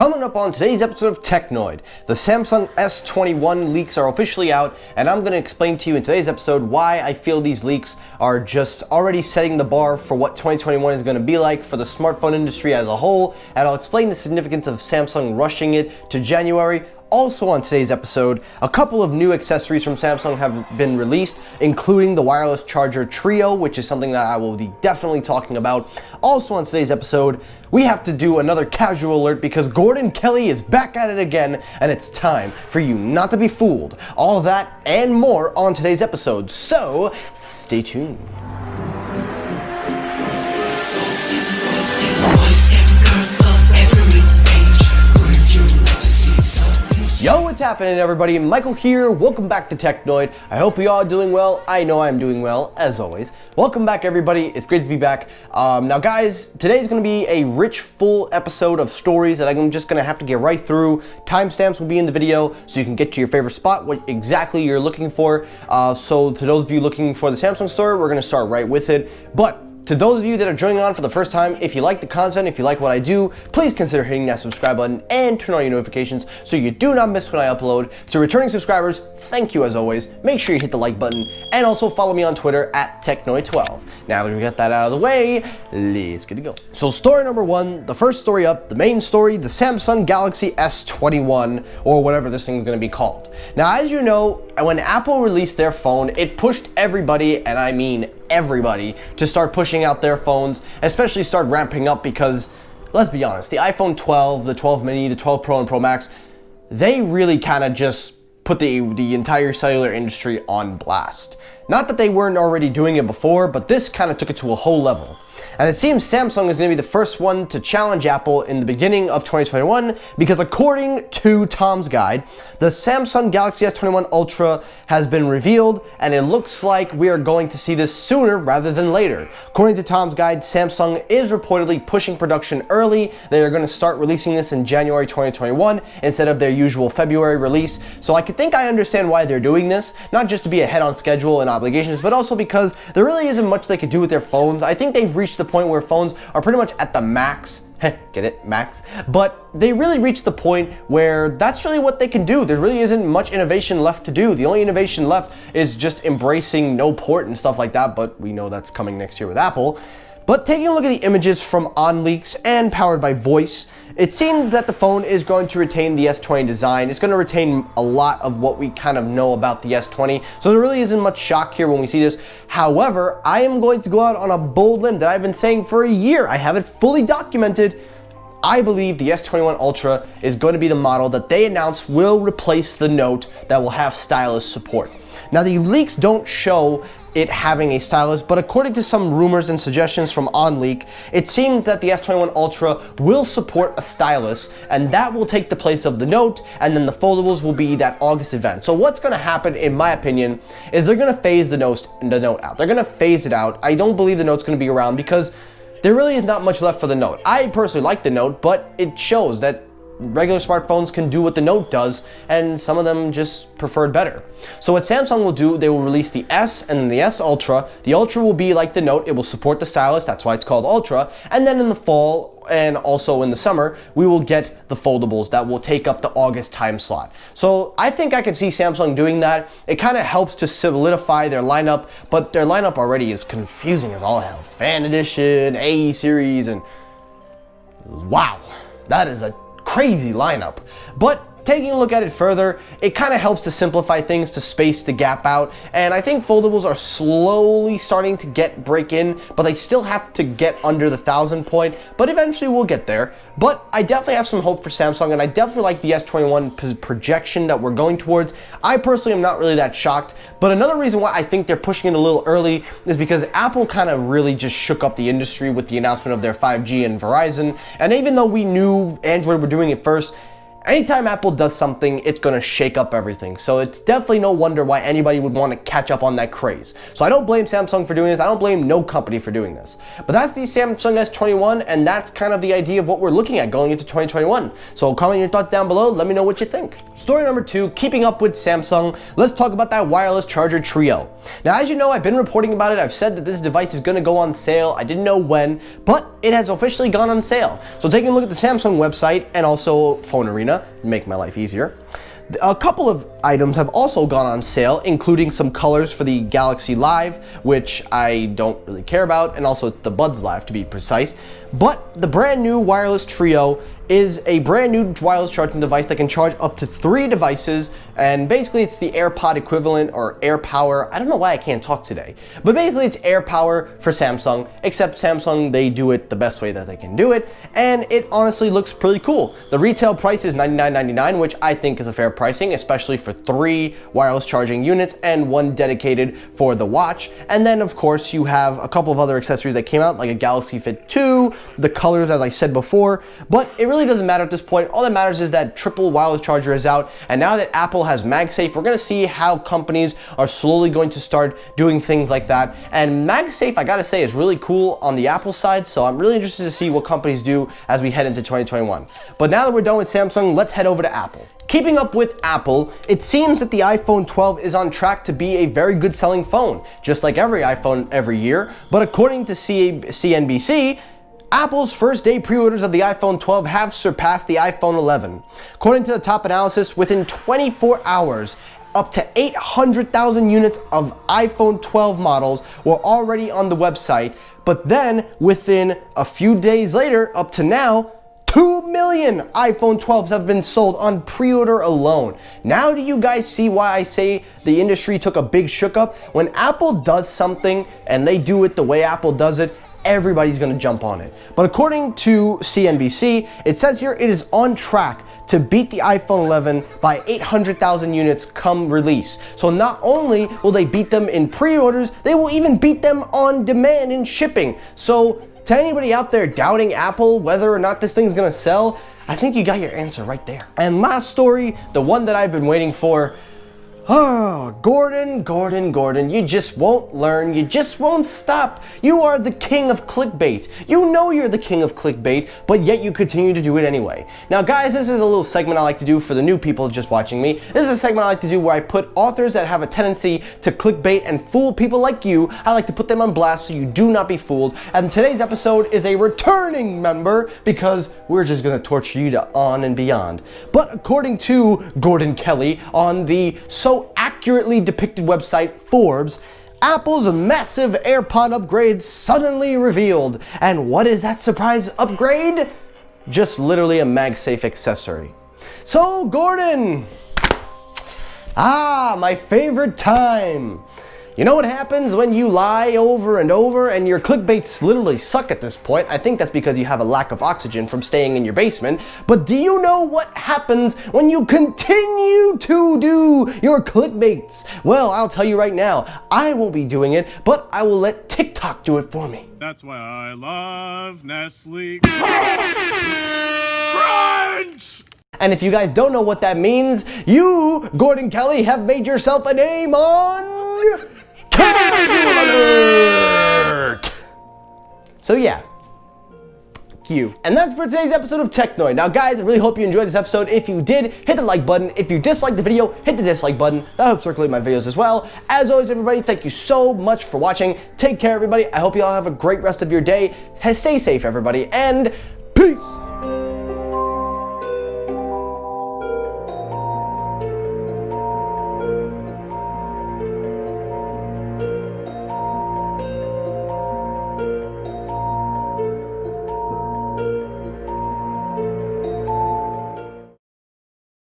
Coming up on today's episode of Technoid, the Samsung S21 leaks are officially out, and I'm going to explain to you in today's episode why I feel these leaks are just already setting the bar for what 2021 is going to be like for the smartphone industry as a whole, and I'll explain the significance of Samsung rushing it to January. Also on today's episode, a couple of new accessories from Samsung have been released, including the wireless charger Trio, which is something that I will be definitely talking about. Also on today's episode, we have to do another casual alert because Gordon Kelly is back at it again, and it's time for you not to be fooled. All of that and more on today's episode, so stay tuned. Yo, what's happening everybody? Michael here, welcome back to Technoid. I hope you all are doing well. I know I'm doing well, as always. Welcome back everybody, it's great to be back. Now guys, today's gonna be a rich, full episode of stories that I'm just gonna have to get right through. Timestamps will be in the video so you can get to your favorite spot, what exactly you're looking for. So to those of you looking for the Samsung store, we're gonna start right with it. But to those of you that are joining on for the first time, if you like the content, if you like what I do, please consider hitting that subscribe button and turn on your notifications so you do not miss when I upload. To returning subscribers, thank you as always. Make sure you hit the like button and also follow me on Twitter at Technoid12. Now that we got that out of the way, let's get it going. So story number one, the first story up, the main story, the Samsung Galaxy S21 or whatever this thing is going to be called. Now as you know, when Apple released their phone, it pushed everybody, and I mean everybody, to start pushing out their phones, especially start ramping up because, let's be honest, the iPhone 12, the 12 mini, the 12 Pro and Pro Max, they really kind of just put the entire cellular industry on blast. Not that they weren't already doing it before, but this kind of took it to a whole level. And it seems Samsung is going to be the first one to challenge Apple in the beginning of 2021 because according to Tom's guide, the Samsung Galaxy S21 Ultra has been revealed and it looks like we are going to see this sooner rather than later. According to Tom's guide, Samsung is reportedly pushing production early. They are going to start releasing this in January 2021 instead of their usual February release. So I think I understand why they're doing this, not just to be ahead on schedule and obligations, but also because there really isn't much they could do with their phones. I think they've reached the point where phones are pretty much at the max. Get it? Max. But they really reached the point where that's really what they can do. There really isn't much innovation left to do. The only innovation left is just embracing no port and stuff like that, but we know that's coming next year with Apple. But taking a look at the images from OnLeaks and powered by Voice, it seems that the phone is going to retain the S20 design. It's going to retain a lot of what we kind of know about the S20. So there really isn't much shock here when we see this. However, I am going to go out on a bold limb that I've been saying for a year. I have it fully documented. I believe the S21 Ultra is going to be the model that they announce will replace the Note that will have stylus support. Now the leaks don't show it having a stylus, but according to some rumors and suggestions from OnLeak, it seems that the S21 Ultra will support a stylus, and that will take the place of the Note, and then the foldables will be that August event. So what's going to happen, in my opinion, is they're going to phase the Note out. They're going to phase it out. I don't believe the Note's going to be around because there really is not much left for the Note. I personally like the Note, but it shows that regular smartphones can do what the Note does, and some of them just preferred better. So what Samsung will do, they will release the S and then the S Ultra. The Ultra will be like the Note, it will support the stylus, that's why it's called Ultra, and then in the fall and also in the summer, we will get the foldables that will take up the August time slot. So I think I could see Samsung doing that. It kind of helps to solidify their lineup, but their lineup already is confusing as all hell. Fan Edition, A series, and wow, that is a crazy lineup. But taking a look at it further, it kind of helps to simplify things, to space the gap out, and I think foldables are slowly starting to break in, but they still have to get under the 1,000 point, but eventually we'll get there. But I definitely have some hope for Samsung, and I definitely like the S21 projection that we're going towards. I personally am not really that shocked, but another reason why I think they're pushing it a little early is because Apple kind of really just shook up the industry with the announcement of their 5G and Verizon, and even though we knew Android were doing it first, anytime Apple does something, it's gonna shake up everything. So it's definitely no wonder why anybody would want to catch up on that craze. So I don't blame Samsung for doing this. I don't blame no company for doing this. But that's the Samsung S21, and that's kind of the idea of what we're looking at going into 2021. So comment your thoughts down below. Let me know what you think. Story number 2, keeping up with Samsung. Let's talk about that wireless charger trio. Now, as you know, I've been reporting about it. I've said that this device is going to go on sale. I didn't know when, but it has officially gone on sale. So taking a look at the Samsung website and also Phone Arena, make my life easier. A couple of items have also gone on sale, including some colors for the Galaxy Live, which I don't really care about, and also the Buds Live to be precise. But the brand new wireless trio is a brand new wireless charging device that can charge up to 3 devices, and basically it's the AirPod equivalent, or AirPower. I don't know why I can't talk today, but basically it's AirPower for Samsung, except Samsung, they do it the best way that they can do it, and it honestly looks pretty cool. The retail price is $99.99, which I think is a fair pricing, especially for 3 wireless charging units and 1 dedicated for the watch. And then of course you have a couple of other accessories that came out, like a Galaxy Fit 2, the colors as I said before, but it really doesn't matter at this point. All that matters is that triple wireless charger is out, and now that Apple has MagSafe, we're going to see how companies are slowly going to start doing things like that. And MagSafe, I gotta say, is really cool on the Apple side, so I'm really interested to see what companies do as we head into 2021. But now that we're done with Samsung, let's head over to Apple. Keeping up with Apple, it seems that the iPhone 12 is on track to be a very good selling phone, just like every iPhone every year. But according to CNBC, Apple's first day pre-orders of the iPhone 12 have surpassed the iPhone 11. According to the top analysis, within 24 hours, up to 800,000 units of iPhone 12 models were already on the website, but then within a few days later, up to now, 2 million iPhone 12s have been sold on pre-order alone. Now do you guys see why I say the industry took a big shook up? When Apple does something and they do it the way Apple does it, everybody's gonna jump on it. But according to CNBC, it says here it is on track to beat the iPhone 11 by 800,000 units come release. So not only will they beat them in pre-orders, they will even beat them on demand in shipping. So to anybody out there doubting Apple, whether or not this thing's gonna sell, I think you got your answer right there. And last story, the one that I've been waiting for. Oh, Gordon, you just won't learn, you just won't stop. You are the king of clickbait. You know you're the king of clickbait, but yet you continue to do it anyway. Now guys, this is a little segment I like to do for the new people just watching me. This is a segment I like to do where I put authors that have a tendency to clickbait and fool people like you. I like to put them on blast so you do not be fooled. And today's episode is a returning member because we're just gonna torture you to on and beyond. But according to Gordon Kelly on the so accurately depicted website Forbes, Apple's massive AirPod upgrade suddenly revealed. And what is that surprise upgrade? Just literally a MagSafe accessory. So Gordon, my favorite time. You know what happens when you lie over and over and your clickbaits literally suck at this point? I think that's because you have a lack of oxygen from staying in your basement. But do you know what happens when you continue to do your clickbaits? Well, I'll tell you right now, I won't be doing it, but I will let TikTok do it for me. That's why I love Nestle Crunch! And if you guys don't know what that means, you, Gordon Kelly, have made yourself a name on Alert! So yeah, you. And that's for today's episode of Technoid. Now guys, I really hope you enjoyed this episode. If you did, hit the like button. If you disliked the video, hit the dislike button. That helps circulate my videos as well. As always, everybody, thank you so much for watching. Take care, everybody. I hope you all have a great rest of your day. Stay safe, everybody, and peace!